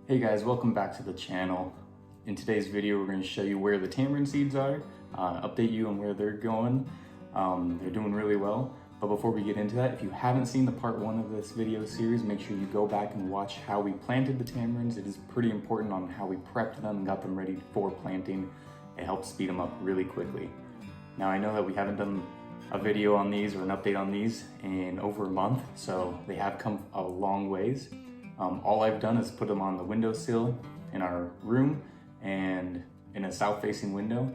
Hey guys, welcome back to the channel. In today's video, we're going to show you where the tamarind seeds are, update you on where they're going. They're doing really well. But before we get into that, if you haven't seen the part 1 of this video series, make sure you go back and watch how we planted the tamarinds. It is pretty important on how we prepped them and got them ready for planting. It helps speed them up really quickly. Now I know that we haven't done a video on these or an update on these in over a month, so they have come a long ways. All I've done is put them on the windowsill in our room and in a south-facing window,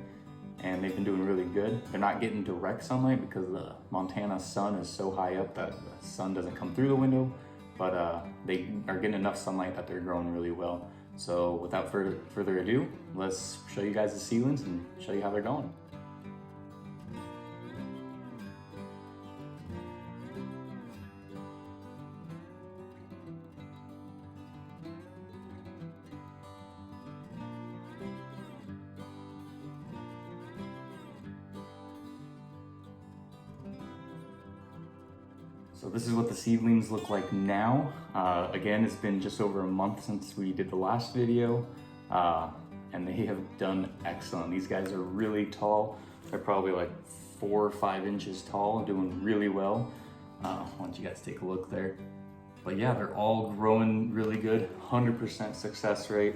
and they've been doing really good. They're not getting direct sunlight because the Montana sun is so high up that the sun doesn't come through the window, but they are getting enough sunlight that they're growing really well. So without further ado, let's show you guys the seedlings and show you how they're going. So this is what the seedlings look like now. Again, it's been just over a month since we did the last video, and they have done excellent. These guys are really tall. They're probably like 4 or 5 inches tall, doing really well. Why don't you guys take a look there? But yeah, they're all growing really good, 100% success rate.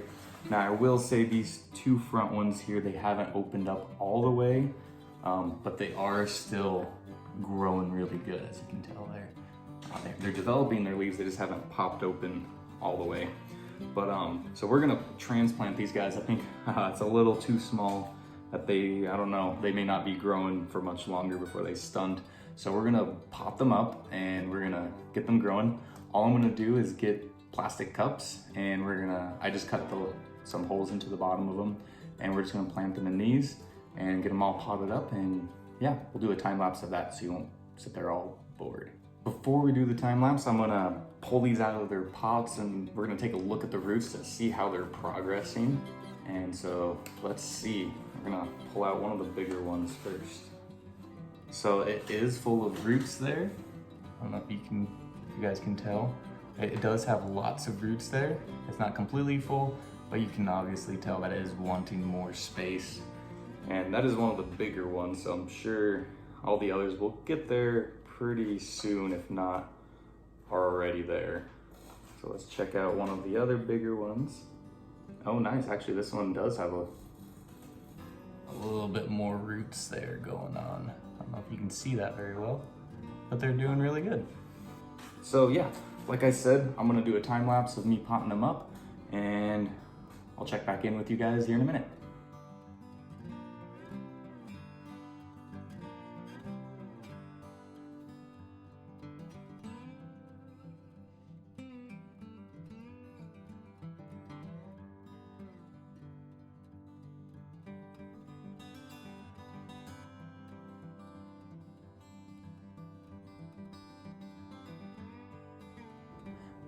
Now I will say these 2 front ones here, they haven't opened up all the way, but they are still growing really good, as you can tell there. They're developing their leaves, they just haven't popped open all the way. But so we're gonna transplant these guys. I think it's a little too small that I don't know, they may not be growing for much longer before they stunt. So we're gonna pop them up and we're gonna get them growing. All I'm gonna do is get plastic cups and I just cut some holes into the bottom of them, and we're just gonna plant them in these and get them all potted up, and yeah, we'll do a time lapse of that so you won't sit there all bored. Before we do the time lapse, I'm gonna pull these out of their pots and we're gonna take a look at the roots to see how they're progressing. And so let's see, we're gonna pull out one of the bigger ones first. So it is full of roots there. I don't know if you guys can tell. It does have lots of roots there. It's not completely full, but you can obviously tell that it is wanting more space. And that is one of the bigger ones, so I'm sure all the others will get there pretty soon, if not are already there. So let's check out one of the other bigger ones. Oh nice, actually this one does have a little bit more roots there going on. I don't know if you can see that very well, but they're doing really good. So yeah, like I said, I'm gonna do a time lapse of me potting them up, and I'll check back in with you guys here in a minute.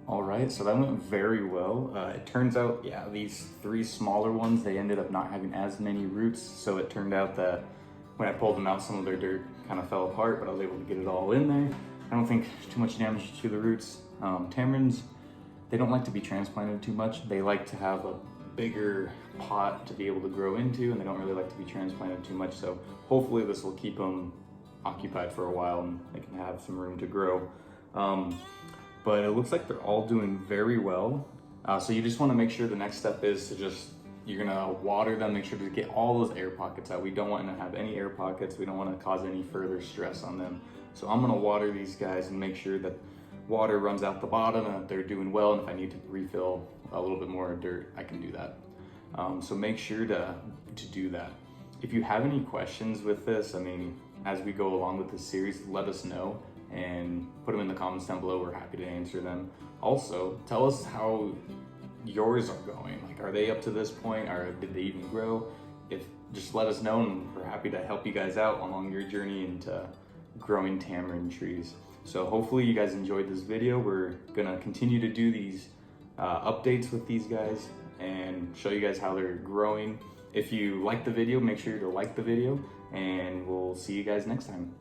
All right, so that went very well. It turns out, yeah, these 3 smaller ones, they ended up not having as many roots. So it turned out that when I pulled them out, some of their dirt kind of fell apart, but I was able to get it all in there. I don't think too much damage to the roots. Tamarinds, they don't like to be transplanted too much. They like to have a bigger pot to be able to grow into, and they don't really like to be transplanted too much. So hopefully this will keep them occupied for a while and they can have some room to grow. But it looks like they're all doing very well. So you just wanna make sure the next step is to you're gonna water them, make sure to get all those air pockets out. We don't want to have any air pockets. We don't wanna cause any further stress on them. So I'm gonna water these guys and make sure that water runs out the bottom and that they're doing well. And if I need to refill a little bit more dirt, I can do that. So make sure to do that. If you have any questions with this, I mean, as we go along with this series, let us know and put them in the comments down below. We're happy to answer them. Also, tell us how yours are going. Like, are they up to this point, or did they even grow? Just let us know, and we're happy to help you guys out along your journey into growing tamarind trees. So hopefully you guys enjoyed this video. We're gonna continue to do these updates with these guys and show you guys how they're growing. If you like the video, make sure to like the video, and we'll see you guys next time.